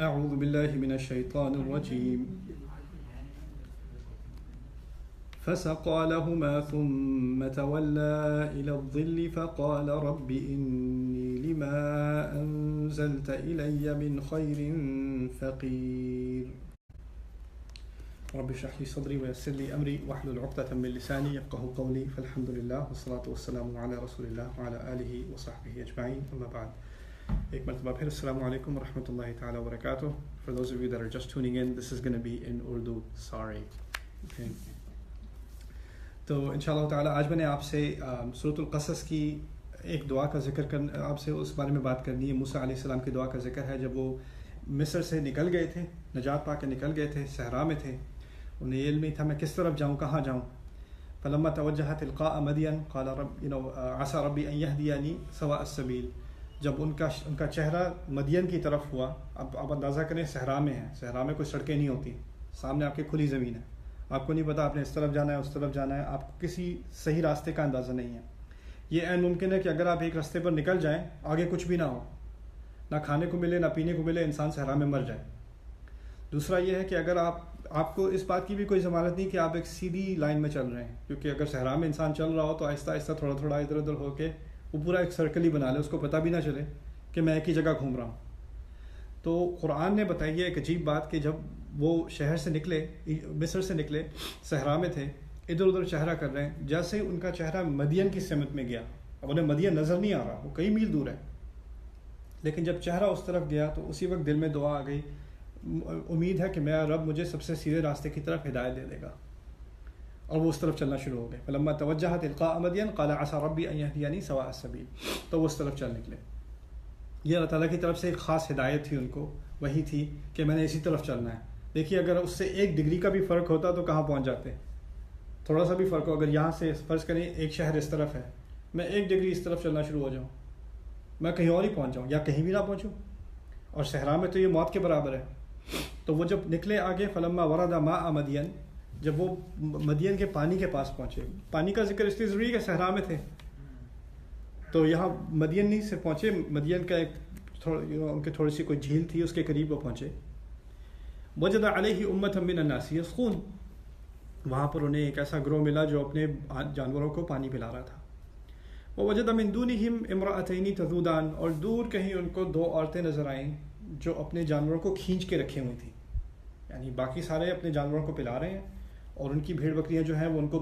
أعوذ بالله من الشيطان الرجيم فسقى لهما ثم تولى إلى الظل فقال رب إني لما أنزلت إلي من خير فقير رب اشرح لي صدري ويسر لي أمري واحلل عقدة من لساني يفقهوا قولي فالحمد لله والصلاة والسلام على رسول الله وعلى آله وصحبه أجمعين أما بعد. ایک مرتبہ پھر السلام علیکم ورحمۃ اللہ تعالیٰ وبرکاتہ. For those of you that are just tuning in, this is going to be in Urdu. Sorry. Okay. تو انشاءاللہ تعالیٰ آج میں نے آپ سے سورۃ القصص کی ایک دعا کا ذکر کرنا، آپ سے اس بارے میں بات کرنی ہے. موسیٰ علیہ السلام کی دعا کا ذکر ہے جب وہ مصر سے نکل گئے تھے، نجات پا کے نکل گئے تھے، صحرا میں تھے، انہیں یہ علم نہیں تھا میں کس طرف جاؤں، کہاں جاؤں. فلما توجہ تلقاء مدین قال رب عسى ربی ان یہدینی سواء السبیل. جب ان کا چہرہ مدین کی طرف ہوا، اب اندازہ کریں صحرا میں ہے، صحرا میں کوئی سڑکیں نہیں ہوتی، سامنے آپ کی کھلی زمین ہے، آپ کو نہیں پتا آپ نے اس طرف جانا ہے اس طرف جانا ہے، آپ کو کسی صحیح راستے کا اندازہ نہیں ہے. یہ عین ممکن ہے کہ اگر آپ ایک راستے پر نکل جائیں، آگے کچھ بھی نہ ہو، نہ کھانے کو ملے نہ پینے کو ملے، انسان صحرا میں مر جائے. دوسرا یہ ہے کہ اگر آپ کو اس بات کی بھی کوئی ضمانت نہیں کہ آپ ایک سیدھی لائن میں چل رہے ہیں، کیونکہ اگر صحرا میں انسان چل رہا ہو تو آہستہ آہستہ تھوڑا تھوڑا ادھر ادھر ہو کے وہ پورا ایک سرکل ہی بنا لے، اس کو پتہ بھی نہ چلے کہ میں ایک ہی جگہ گھوم رہا ہوں. تو قرآن نے بتائی ہے ایک عجیب بات کہ جب وہ شہر سے نکلے، مصر سے نکلے، صحرا میں تھے، ادھر ادھر چہرہ کر رہے ہیں، جیسے ان کا چہرہ مدین کی سمت میں گیا. اب انہیں مدین نظر نہیں آ رہا، وہ کئی میل دور ہے، لیکن جب چہرہ اس طرف گیا تو اسی وقت دل میں دعا آ گئی، امید ہے کہ میرا رب مجھے سب سے سیدھے راستے کی طرف ہدایت دے دے گا، اور وہ اس طرف چلنا شروع ہو گئے. فلما توجہ تلقاء مدین قال عسى ربی ان یہدینی سواء السبیل. تو وہ اس طرف چل نکلے. یہ اللہ تعالیٰ کی طرف سے ایک خاص ہدایت تھی ان کو، وہی تھی کہ میں نے اسی طرف چلنا ہے. دیکھیے اگر اس سے 1 ڈگری کا بھی فرق ہوتا تو کہاں پہنچ جاتے، تھوڑا سا بھی فرق ہو. اگر یہاں سے فرض کریں ایک شہر اس طرف ہے، میں 1 ڈگری اس طرف چلنا شروع ہو جاؤں، میں کہیں اور ہی پہنچ جاؤں یا کہیں بھی نہ پہنچوں، اور صحرا میں تو یہ موت کے برابر ہے. تو وہ جب نکلے آگے، فلما ورد ماء مدین، جب وہ مدین کے پانی کے پاس پہنچے، پانی کا ذکر اس لیے ضروری ہے کہ صحرا میں تھے، تو یہاں مدین نہیں سے پہنچے، مدین کا ایک ان کے تھوڑی سی کوئی جھیل تھی، اس کے قریب وہ پہنچے. وجد علیہ امۃ من الناس یسقون، وہاں پر انہیں ایک ایسا گروہ ملا جو اپنے جانوروں کو پانی پلا رہا تھا. ووجد من دونہم امرأتین تذودان، اور دور کہیں ان کو 2 عورتیں نظر آئیں جو اپنے جانوروں کو کھینچ کے رکھے ہوئی تھیں. یعنی باقی سارے اپنے جانوروں کو پلا رہے ہیں اور ان کی بھیڑ بکریاں جو ہیں وہ ان کو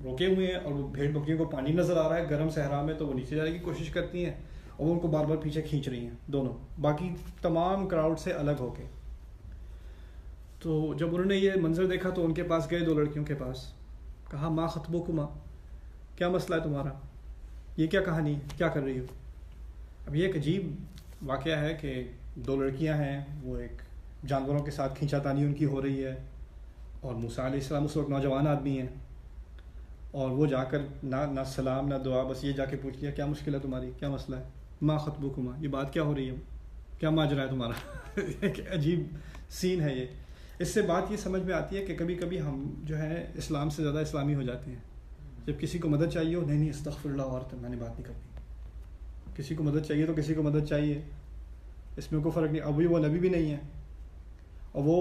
روکے ہوئے ہیں، اور وہ بھیڑ بکریوں کو پانی نظر آ رہا ہے گرم صحرا میں، تو وہ نیچے جانے کی کوشش کرتی ہیں اور وہ ان کو بار بار پیچھے کھینچ رہی ہیں دونوں، باقی تمام کراؤڈ سے الگ ہو کے. تو جب انہوں نے یہ منظر دیکھا تو ان کے پاس گئے، 2 لڑکیوں کے پاس، کہا ما خطبکما، کیا مسئلہ ہے تمہارا، یہ کیا کہانی ہے، کیا کر رہی ہو. اب یہ ایک عجیب واقعہ ہے کہ 2 لڑکیاں ہیں، وہ ایک جانوروں کے ساتھ کھینچا تانی ان کی ہو رہی ہے، اور موسیٰ علیہ السلام اس وقت نوجوان آدمی ہیں، اور وہ جا کر نہ سلام نہ دعا، بس یہ جا کے پوچھ لیا کیا مشکل ہے تمہاری، کیا مسئلہ ہے، ما خطبکما، یہ بات کیا ہو رہی ہے، کیا ماجرا ہے تمہارا. ایک عجیب سین ہے یہ. اس سے بات یہ سمجھ میں آتی ہے کہ کبھی کبھی ہم جو ہے اسلام سے زیادہ اسلامی ہو جاتے ہیں. جب کسی کو مدد چاہیے ہو، نہیں استغفر اللہ، اور میں نے بات نہیں کرنی. کسی کو مدد چاہیے تو کسی کو مدد چاہیے، اس میں کوئی فرق نہیں. ابھی وہ نبی بھی نہیں ہے، اور وہ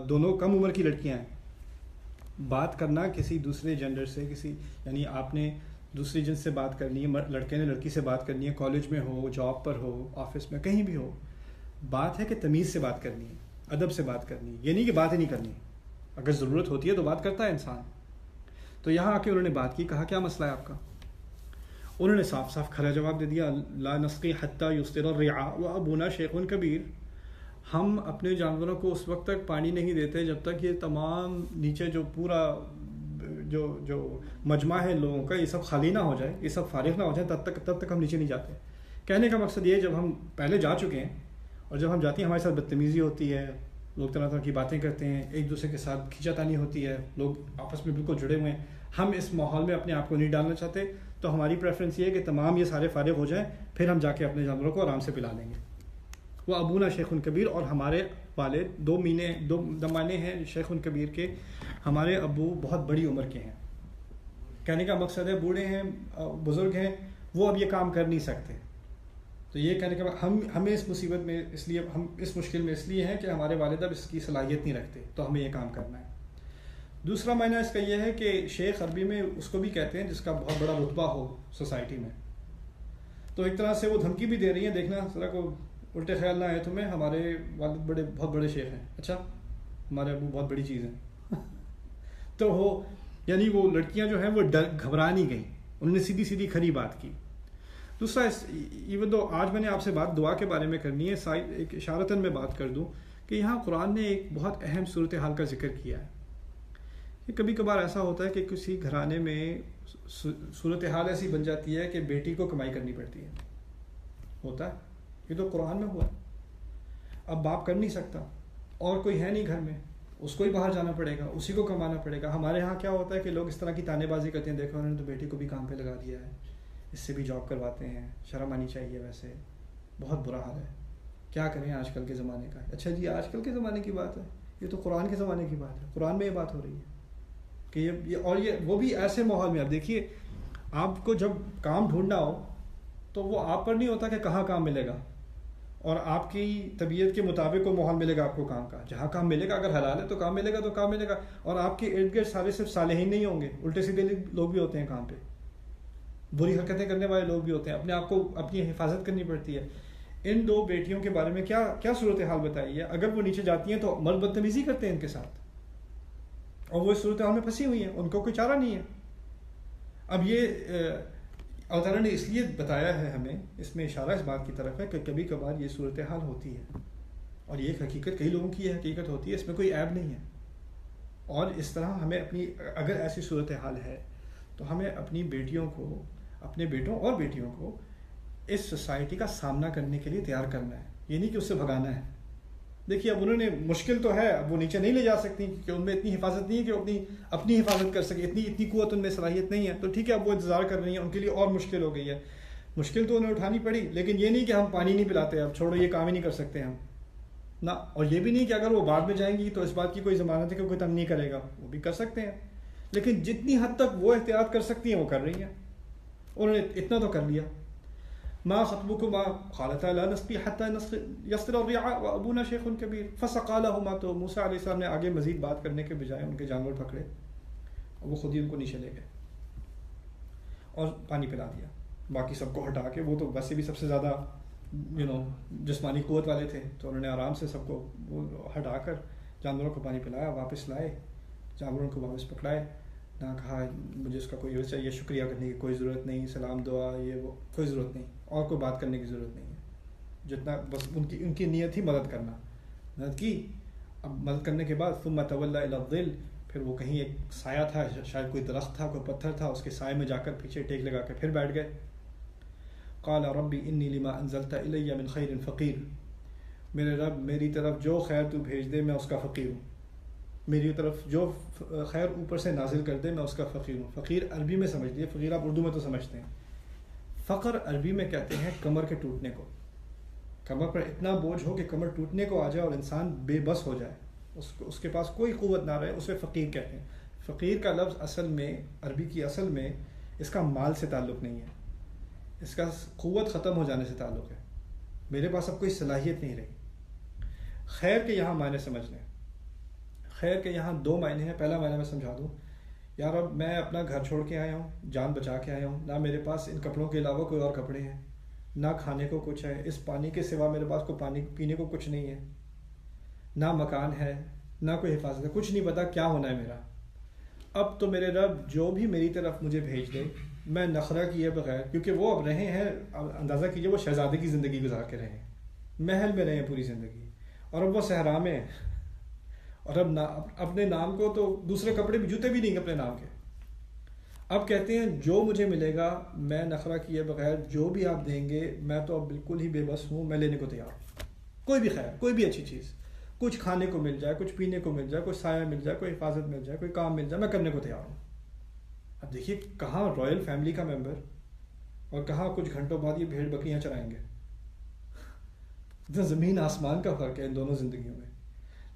دونوں کم عمر کی لڑکیاں ہیں. بات کرنا کسی دوسرے جینڈر سے، یعنی آپ نے دوسری جنس سے بات کرنی ہے، لڑکے نے لڑکی سے بات کرنی ہے، کالج میں ہو، جاب پر ہو، آفس میں، کہیں بھی ہو، بات ہے کہ تمیز سے بات کرنی ہے، ادب سے بات کرنی ہے. یہ نہیں کہ بات ہی نہیں کرنی، اگر ضرورت ہوتی ہے تو بات کرتا ہے انسان. تو یہاں آ کے انہوں نے بات کی، کہا کیا مسئلہ ہے آپ کا. انہوں نے صاف صاف کھلا جواب دے دیا، لا نسقی حتی یصدر الرعاء وابونا شیخ کبیر، ہم اپنے جانوروں کو اس وقت تک پانی نہیں دیتے جب تک یہ تمام نیچے جو پورا جو مجمع ہے لوگوں کا، یہ سب خالی نہ ہو جائے، یہ سب فارغ نہ ہو جائے، تب تک ہم نیچے نہیں جاتے. کہنے کا مقصد یہ ہے جب ہم پہلے جا چکے ہیں اور جب ہم جاتے ہیں ہمارے ساتھ بدتمیزی ہوتی ہے، لوگ طرح طرح کی باتیں کرتے ہیں، ایک دوسرے کے ساتھ کھینچا تانی ہوتی ہے، لوگ آپس میں بالکل جڑے ہوئے ہیں، ہم اس ماحول میں اپنے آپ کو نہیں ڈالنا چاہتے. تو ہماری پریفرنس یہ ہے کہ تمام یہ سارے فارغ ہو جائیں، پھر ہم جا کے اپنے جانوروں کو آرام سے پلا لیں گے. وہ ابونا شیخ کبیر، اور ہمارے والد 2 دمانے ہیں شیخ کبیر کے، ہمارے ابو بہت بڑی عمر کے ہیں. کہنے کا مقصد ہے بوڑھے ہیں، بزرگ ہیں، وہ اب یہ کام کر نہیں سکتے. تو یہ کہنے کے بعد ہمیں اس مصیبت میں اس لیے ہم اس مشکل میں اس لیے ہیں کہ ہمارے والد اب اس کی صلاحیت نہیں رکھتے، تو ہمیں یہ کام کرنا ہے۔ دوسرا معنی اس کا یہ ہے کہ شیخ عربی میں اس کو بھی کہتے ہیں جس کا بہت بڑا رتبہ ہو سوسائٹی میں۔ تو ایک طرح سے وہ دھمکی بھی دے رہی ہیں، دیکھنا ذرا کو الٹے خیال نہ آئے تمہیں، ہمارے والد بہت بڑے شیخ ہیں، اچھا ہمارے ابو بہت بڑی چیز ہیں تو وہ یعنی وہ لڑکیاں جو ہیں وہ گھبرا نہیں گئیں، انہوں نے سیدھی سیدھی کھری بات کی۔ دوسرا ایون دو آج میں نے آپ سے بات دعا کے بارے میں کرنی ہے، ایک اشارتاً میں بات کر دوں کہ یہاں قرآن نے ایک بہت اہم صورتحال کا ذکر کیا ہے کہ کبھی کبھار ایسا ہوتا ہے کہ کسی گھرانے میں صورتحال ایسی بن جاتی ہے کہ بیٹی کو کمائی کرنی پڑتی ہے، ہوتا ہے، یہ تو قرآن میں ہوا ہے۔ اب باپ کر نہیں سکتا اور کوئی ہے نہیں گھر میں، اس کو ہی باہر جانا پڑے گا، اسی کو کمانا پڑے گا۔ ہمارے ہاں کیا ہوتا ہے کہ لوگ اس طرح کی تانے بازی کرتے ہیں، دیکھو انہوں نے تو بیٹی کو بھی کام پہ لگا دیا ہے، اس سے بھی جاب کرواتے ہیں، شرم آنی چاہیے، ویسے بہت برا حال ہے، کیا کریں آج کل کے زمانے کا۔ اچھا جی آج کل کے زمانے کی بات ہے، یہ تو قرآن کے زمانے کی بات ہے، قرآن میں یہ بات ہو رہی ہے کہ یہ وہ بھی ایسے ماحول میں۔ اب دیکھیے آپ کو جب کام ڈھونڈنا ہو تو وہ آپ پر نہیں ہوتا کہ کہاں کام ملے گا، اور آپ کی طبیعت کے مطابق وہ ماحول ملے گا آپ کو کام کا، جہاں کام ملے گا، اگر حلال ہے تو کام ملے گا تو کام ملے گا۔ اور آپ کے ارد گرد سارے صرف صالحین نہیں ہوں گے، الٹے سیدھے لوگ بھی ہوتے ہیں کام پہ، بری حرکتیں کرنے والے لوگ بھی ہوتے ہیں، اپنے آپ کو اپنی حفاظت کرنی پڑتی ہے۔ ان دو بیٹیوں کے بارے میں کیا صورتحال بتائی ہے؟ اگر وہ نیچے جاتی ہیں تو مرد بدتمیزی کرتے ہیں ان کے ساتھ، اور وہ اس صورتحال میں پھنسی ہوئی ہیں، ان کو کوئی چارہ نہیں ہے۔ اب یہ اللہ تعالیٰ نے اس لیے بتایا ہے ہمیں، اس میں اشارہ اس بات کی طرف ہے کہ کبھی کبھار یہ صورتحال ہوتی ہے، اور یہ ایک حقیقت، کئی لوگوں کی یہ حقیقت ہوتی ہے، اس میں کوئی عیب نہیں ہے۔ اور اس طرح ہمیں اپنی اگر ایسی صورتحال ہے تو ہمیں اپنی بیٹیوں کو، اپنے بیٹوں اور بیٹیوں کو اس سوسائٹی کا سامنا کرنے کے لیے تیار کرنا ہے، یہ نہیں کہ اس سے بھگانا ہے۔ دیکھیے اب انہوں نے مشکل تو ہے، اب وہ نیچے نہیں لے جا سکتی کیونکہ ان میں اتنی حفاظت نہیں ہے کہ وہ اپنی حفاظت کر سکے، اتنی قوت ان میں صلاحیت نہیں ہے، تو ٹھیک ہے اب وہ انتظار کر رہی ہیں، ان کے لیے اور مشکل ہو گئی ہے، مشکل تو انہیں اٹھانی پڑی، لیکن یہ نہیں کہ ہم پانی نہیں پلاتے، اب چھوڑو یہ کام ہی نہیں کر سکتے ہم نہ، اور یہ بھی نہیں کہ اگر وہ بعد میں جائیں گی تو اس بات کی کوئی ضمانت ہے کہ کوئی تنگ نہیں کرے گا، وہ بھی کر سکتے ہیں، لیکن جتنی حد تک وہ احتیاط کر سکتی ہیں وہ کر رہی ہیں، انہوں نے اتنا تو کر لیا۔ ما خطبكما قالتا لا نسقي حتى يصدر الرعاء وابونا شيخ كبير فسقى لهما، تو موسیٰ علیہ السلام نے آگے مزید بات کرنے کے بجائے ان کے جانور پکڑے اور وہ خود ہی ان کو نیچے لے گئے اور پانی پلا دیا، باقی سب کو ہٹا کے، وہ تو ویسے بھی سب سے زیادہ جسمانی قوت والے تھے، تو انہوں نے آرام سے سب کو وہ ہٹا کر جانوروں کو پانی پلایا، واپس لائے، جانوروں کو واپس پکڑائے، نہ کہا مجھے اس کا کوئی عرض چاہیے، شکریہ کرنے کی کوئی ضرورت نہیں، سلام دعا یہ وہ کوئی ضرورت نہیں، اور کوئی بات کرنے کی ضرورت نہیں ہے، جتنا بس ان کی نیت ہی مدد کرنا، مدد کی۔ اب مدد کرنے کے بعد ثم تولى الى الظل، پھر وہ کہیں ایک سایہ تھا، شاید کوئی درخت تھا، کوئی پتھر تھا، اس کے سائے میں جا کر پیچھے ٹیک لگا کے پھر بیٹھ گئے۔ قال ربی انی لما انزلت الی من خیر فقیر، میرے رب میری طرف جو خیر تو بھیج دے میں اس کا فقیر ہوں، میری طرف جو خیر اوپر سے نازل کر دے میں اس کا فقیر ہوں۔ فقیر عربی میں سمجھ لیے، فقیر آپ اردو میں تو سمجھتے ہیں، فقر عربی میں کہتے ہیں کمر کے ٹوٹنے کو، کمر پر اتنا بوجھ ہو کہ کمر ٹوٹنے کو آ جائے اور انسان بے بس ہو جائے، اس کے پاس کوئی قوت نہ رہے، اسے فقیر کہتے ہیں۔ فقیر کا لفظ اصل میں عربی کی اصل میں اس کا مال سے تعلق نہیں ہے، اس کا قوت ختم ہو جانے سے تعلق ہے، میرے پاس اب کوئی صلاحیت نہیں رہی۔ خیر کے یہاں معنی سمجھ لیں، خیر کے یہاں دو معنی ہیں۔ پہلا معنی میں سمجھا دوں، یا رب میں اپنا گھر چھوڑ کے آیا ہوں، جان بچا کے آیا ہوں، نہ میرے پاس ان کپڑوں کے علاوہ کوئی اور کپڑے ہیں، نہ کھانے کو کچھ ہے، اس پانی کے سوا میرے پاس کوئی پانی پینے کو کچھ نہیں ہے، نہ مکان ہے، نہ کوئی حفاظت ہے، کچھ نہیں پتا کیا ہونا ہے میرا۔ اب تو میرے رب جو بھی میری طرف مجھے بھیج دے، میں نخرہ کیے بغیر، کیونکہ وہ اب رہے ہیں، اندازہ کیجئے وہ شہزادے کی زندگی گزار کے رہے ہیں، محل میں رہے ہیں پوری زندگی، اور اب وہ صحرا میں ہیں، اور اب اپنے نام کو تو دوسرے کپڑے بھی، جوتے بھی نہیں اپنے نام کے۔ اب کہتے ہیں جو مجھے ملے گا میں نخرہ کیے بغیر، جو بھی آپ دیں گے میں تو اب بالکل ہی بے بس ہوں، میں لینے کو تیار ہوں، کوئی بھی خیر، کوئی بھی اچھی چیز، کچھ کھانے کو مل جائے، کچھ پینے کو مل جائے، کوئی سایہ مل جائے، کوئی حفاظت مل جائے، کوئی کام مل جائے، میں کرنے کو تیار ہوں۔ اب دیکھیے کہاں رائل فیملی کا ممبر اور کہاں کچھ گھنٹوں بعد یہ بھیڑ بکریاں چرائیں گے، اتنا زمین آسمان کا فرق ہے ان دونوں زندگیوں میں۔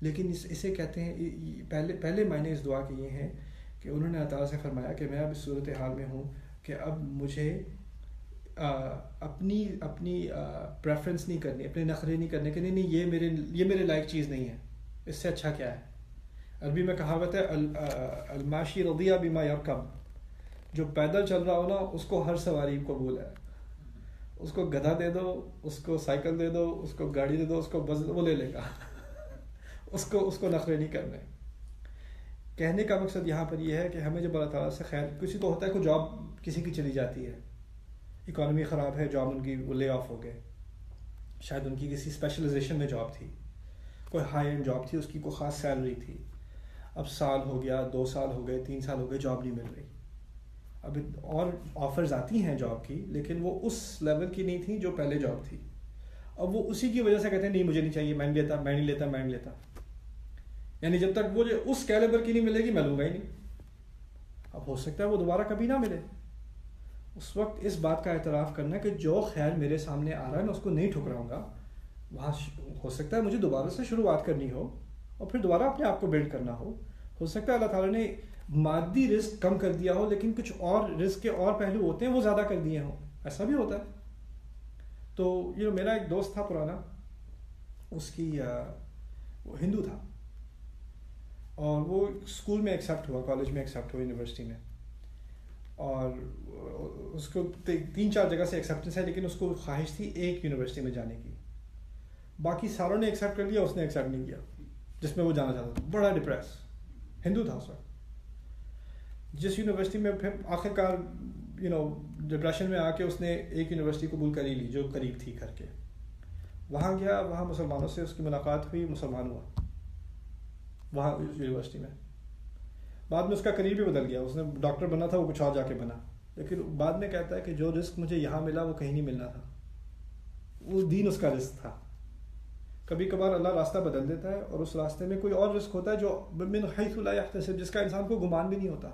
لیکن اسے کہتے ہیں، پہلے معنی اس دعا کے یہ ہیں کہ انہوں نے اللہ تعالیٰ سے فرمایا کہ میں اب اس صورتحال میں ہوں کہ اب مجھے اپنی پریفرنس نہیں کرنی، اپنے نخرے نہیں کرنے کہ نہیں یہ میرے لائق چیز نہیں ہے، اس سے اچھا کیا ہے. عربی میں کہاوت ہے الماشی رضی بما یرکب، جو پیدل چل رہا ہو نا اس کو ہر سواری قبول ہے. اس کو گدھا دے دو، اس کو سائیکل دے دو، اس کو گاڑی دے دو، اس کو بس وہ لے لے گا. اس کو نخرے نہیں کرنے. کہنے کا مقصد یہاں پر یہ ہے کہ ہمیں جب اللہ تعالیٰ سے خیر، کسی کو ہوتا ہے کہ جاب کسی کی چلی جاتی ہے، اکانومی خراب ہے، جاب ان کی وہ لے آف ہو گئے، شاید ان کی کسی اسپیشلائزیشن میں جاب تھی، کوئی ہائی اینڈ جاب تھی، اس کی کوئی خاص سیلری تھی. اب سال ہو گیا، 2 سال ہو گئے، 3 سال ہو گئے، جاب نہیں مل رہی. اب اور آفرز آتی ہیں جاب کی، لیکن وہ اس لیول کی نہیں تھیں جو پہلے جاب تھی. اب وہ اسی کی وجہ سے کہتے ہیں نہیں مجھے نہیں چاہیے، میں نہیں لیتا. یعنی جب تک وہ اس کیلیبر کی نہیں ملے گی میں لوں گا ہی نہیں. اب ہو سکتا ہے وہ دوبارہ کبھی نہ ملے. اس وقت اس بات کا اعتراف کرنا کہ جو خیر میرے سامنے آ رہا ہے میں اس کو نہیں ٹھکراؤں گا. وہاں ہو سکتا ہے مجھے دوبارہ سے شروعات کرنی ہو اور پھر دوبارہ اپنے آپ کو بلڈ کرنا ہو سکتا ہے اللہ تعالیٰ نے مادی رزق کم کر دیا ہو لیکن کچھ اور رزق کے اور پہلو ہوتے ہیں وہ زیادہ کر دیے ہوں، ایسا بھی ہوتا ہے. تو میرا ایک دوست تھا پرانا، اس کی وہ ہندو تھا اور وہ اسکول میں ایکسیپٹ ہوا، کالج میں ایکسیپٹ ہوا، یونیورسٹی میں، اور اس کو 3-4 جگہ سے ایکسیپٹنس ہے لیکن اس کو خواہش تھی ایک یونیورسٹی میں جانے کی. باقی ساروں نے ایکسیپٹ کر لیا، اس نے ایکسیپٹ نہیں کیا جس میں وہ جانا چاہتا تھا. بڑا ڈپریس ہندو تھا اس وقت. جس یونیورسٹی میں پھر آخر کار ڈپریشن میں آ کے اس نے ایک یونیورسٹی قبول کر ہی لی جو قریب تھی کر کے. وہاں گیا، وہاں مسلمانوں سے اس کی ملاقات ہوئی، مسلمان ہوا وہاں یونیورسٹی میں. بعد میں اس کا کریئر بھی بدل گیا، اس نے ڈاکٹر بنا تھا، وہ کچھ اور جا کے بنا. لیکن بعد میں کہتا ہے کہ جو رزق مجھے یہاں ملا وہ کہیں نہیں ملنا تھا، وہ دین اس کا رزق تھا. کبھی کبھار اللہ راستہ بدل دیتا ہے اور اس راستے میں کوئی اور رزق ہوتا ہے جو من حیث لا یحتسب، جس کا انسان کو گمان بھی نہیں ہوتا.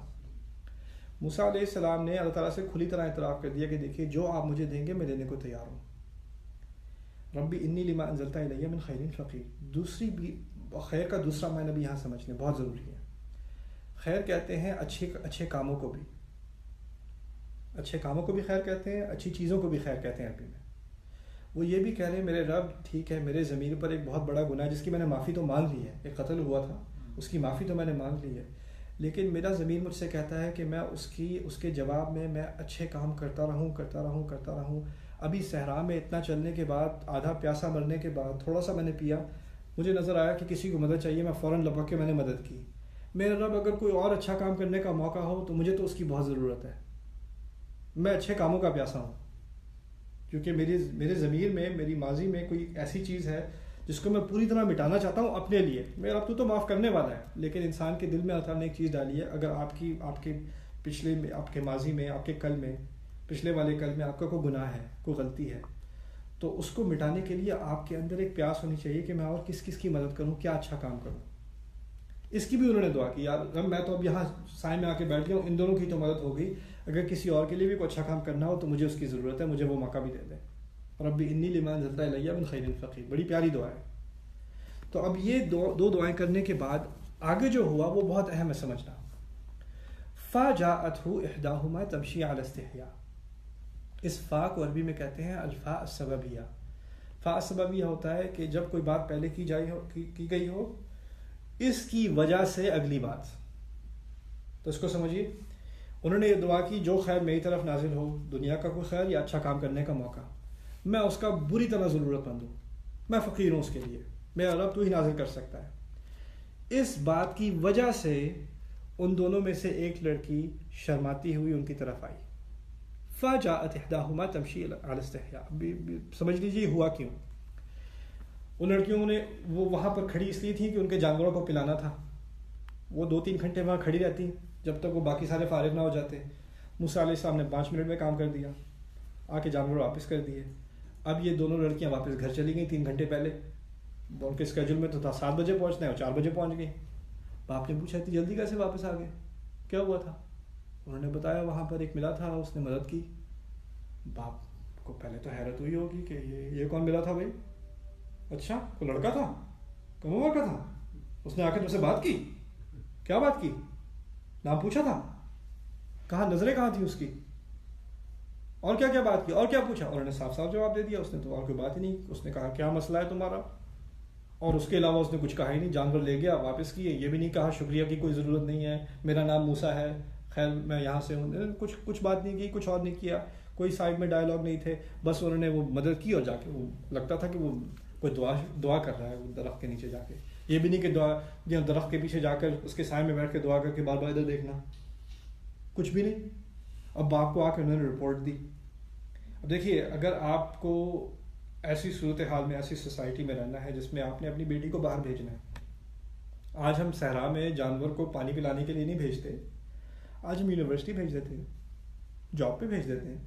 موسیٰ علیہ السلام نے اللہ تعالیٰ سے کھلی طرح اعتراف کر دیا کہ دیکھیے جو آپ مجھے دیں گے میں لینے کو تیار ہوں. ربی انی لما انزلت الی من خیر فقیر. دوسری بھی خیر کا دوسرا معنی بھی یہاں سمجھنے بہت ضروری ہے. خیر کہتے ہیں اچھے کاموں کو بھی، اچھے کاموں کو بھی خیر کہتے ہیں، اچھی چیزوں کو بھی خیر کہتے ہیں عربی میں. وہ یہ بھی کہہ رہے ہیں میرے رب ٹھیک ہے میرے ضمیر پر ایک بہت بڑا گناہ جس کی میں نے معافی تو مانگ لی ہے، ایک قتل ہوا تھا اس کی معافی تو میں نے مانگ لی ہے، لیکن میرا ضمیر مجھ سے کہتا ہے کہ میں اس کے جواب میں اچھے کام کرتا رہوں. ابھی صحرا میں اتنا چلنے کے بعد، آدھا پیاسا مرنے کے بعد تھوڑا سا میں نے پیا، مجھے نظر آیا کہ کسی کو مدد چاہیے، میں فوراً لپک کے میں نے مدد کی. میرے رب اگر کوئی اور اچھا کام کرنے کا موقع ہو تو مجھے تو اس کی بہت ضرورت ہے. میں اچھے کاموں کا پیاسا ہوں کیونکہ میرے ضمیر میں، میری ماضی میں کوئی ایسی چیز ہے جس کو میں پوری طرح مٹانا چاہتا ہوں اپنے لیے. میرا رب تو معاف کرنے والا ہے، لیکن انسان کے دل میں اللہ تعالیٰ نے ایک چیز ڈالی ہے. اگر آپ کے پچھلے میں، آپ کے ماضی میں، آپ کے کل میں، پچھلے والے کل میں آپ کا کوئی گناہ ہے، کوئی غلطی ہے، تو اس کو مٹانے کے لیے آپ کے اندر ایک پیاس ہونی چاہیے کہ میں اور کس کی مدد کروں، کیا اچھا کام کروں. اس کی بھی انہوں نے دعا کی، یار رب میں تو اب یہاں سائے میں آ کے بیٹھ گیا ہوں، ان دونوں کی تو مدد ہو گئی، اگر کسی اور کے لیے بھی کوئی اچھا کام کرنا ہو تو مجھے اس کی ضرورت ہے، مجھے وہ موقع بھی دے دیں. ربی انی لما انزلت الی من خیر فقیر. بڑی پیاری دعا ہے. تو اب یہ دو دعائیں کرنے کے بعد آگے جو ہوا وہ بہت اہم ہے سمجھنا. فجاءته احداهما تمشي على استحياء. اس فا کو عربی میں کہتے ہیں الفاء السببیہ. فاء السببیہ ہوتا ہے کہ جب کوئی بات پہلے کی گئی ہو اس کی وجہ سے اگلی بات. تو اس کو سمجھیے، انہوں نے یہ دعا کی جو خیر میری طرف نازل ہو، دنیا کا کوئی خیر یا اچھا کام کرنے کا موقع، میں اس کا بری طرح ضرورت مند ہوں، میں فقیر ہوں اس کے لیے، میرا رب تو ہی نازل کر سکتا ہے. اس بات کی وجہ سے ان دونوں میں سے ایک لڑکی شرماتی ہوئی ان کی طرف آئی. فجاءت احداهما تمشي على استحياء. سمجھ لیجیے ہوا کیوں. ان لڑکیوں نے وہ وہاں پر کھڑی اس لیے تھی کہ ان کے جانوروں کو پلانا تھا. وہ 2-3 گھنٹے وہاں کھڑی رہتی جب تک وہ باقی سارے فارغ نہ ہو جاتے. موسیٰ علیہ السلام نے 5 منٹ میں کام کر دیا، آ کے جانور واپس کر دیے. اب یہ دونوں لڑکیاں واپس گھر چلی گئیں 3 گھنٹے پہلے. ان کے اسکیجول میں تو تھا 7 بجے پہنچنا ہے، وہ 4 بجے پہنچ گئی. باپ نے پوچھا اتنی جلدی کیسے واپس آ گئے، کیا ہوا تھا؟ انہوں نے بتایا وہاں پر ایک ملا تھا، اس نے مدد کی. باپ کو پہلے تو حیرت ہوئی ہوگی کہ یہ کون ملا تھا بھائی؟ اچھا کوئی لڑکا تھا، کم عمر کا تھا، اس نے آ کے تم سے بات کی؟ کیا بات کی؟ نام پوچھا تھا؟ کہاں نظریں کہاں تھیں اس کی؟ اور کیا کیا بات کی اور کیا پوچھا؟ انہوں نے صاف صاف جواب دے دیا. اس نے تو اور کوئی بات ہی نہیں. اس نے کہا کیا مسئلہ ہے تمہارا، اور اس کے علاوہ اس نے کچھ کہا ہی نہیں. جانور لے گیا واپس کیے. یہ بھی نہیں کہا شکریہ کی کوئی ضرورت نہیں ہے، میرا نام موسیٰ ہے، خیر میں یہاں سے ہوں. کچھ بات نہیں کی، کچھ اور نہیں کیا. کوئی سائڈ میں ڈائلاگ نہیں تھے. بس انہوں نے وہ مدد کی اور جا کے وہ لگتا تھا کہ وہ کوئی دعا کر رہا ہے وہ درخت کے نیچے جا کے. یہ بھی نہیں کہ درخت کے پیچھے جا کر اس کے سائے میں بیٹھ کے دعا کر کے بار بار ادھر دیکھنا، کچھ بھی نہیں. اب باپ کو آ کے انہوں نے رپورٹ دی. اب دیکھیے اگر آپ کو ایسی صورتحال میں، ایسی سوسائٹی میں رہنا ہے جس میں آپ نے اپنی بیٹی کو باہر بھیجنا ہے. آج ہم صحرا میں جانور کو پانی پلانے کے لیے نہیں بھیجتے، آج ہم یونیورسٹی بھیج دیتے ہیں، جاب پہ بھیج دیتے ہیں،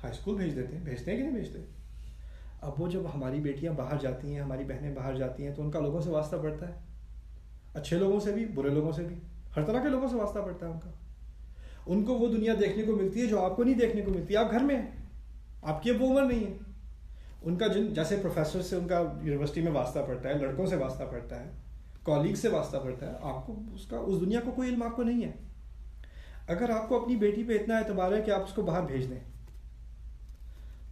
ہائی اسکول بھیج دیتے ہیں. بھیجتے ہیں کہ نہیں بھیجتے؟ اب وہ جب ہماری بیٹیاں باہر جاتی ہیں، ہماری بہنیں باہر جاتی ہیں، تو ان کا لوگوں سے واسطہ پڑتا ہے، اچھے لوگوں سے بھی، برے لوگوں سے بھی، ہر طرح کے لوگوں سے واسطہ پڑتا ہے ان کا. ان کو وہ دنیا دیکھنے کو ملتی ہے جو آپ کو نہیں دیکھنے کو ملتی. آپ گھر میں ہیں، آپ کی اب وہ عمر نہیں ہے. ان کا جیسے پروفیسر سے ان کا یونیورسٹی میں واسطہ پڑتا ہے، لڑکوں سے واسطہ پڑتا ہے، کالیگ سے واسطہ پڑتا ہے، آپ کو اس دنیا کو کوئی علم آپ کو نہیں ہے. اگر آپ کو اپنی بیٹی پہ اتنا اعتبار ہے کہ آپ اس کو باہر بھیج دیں،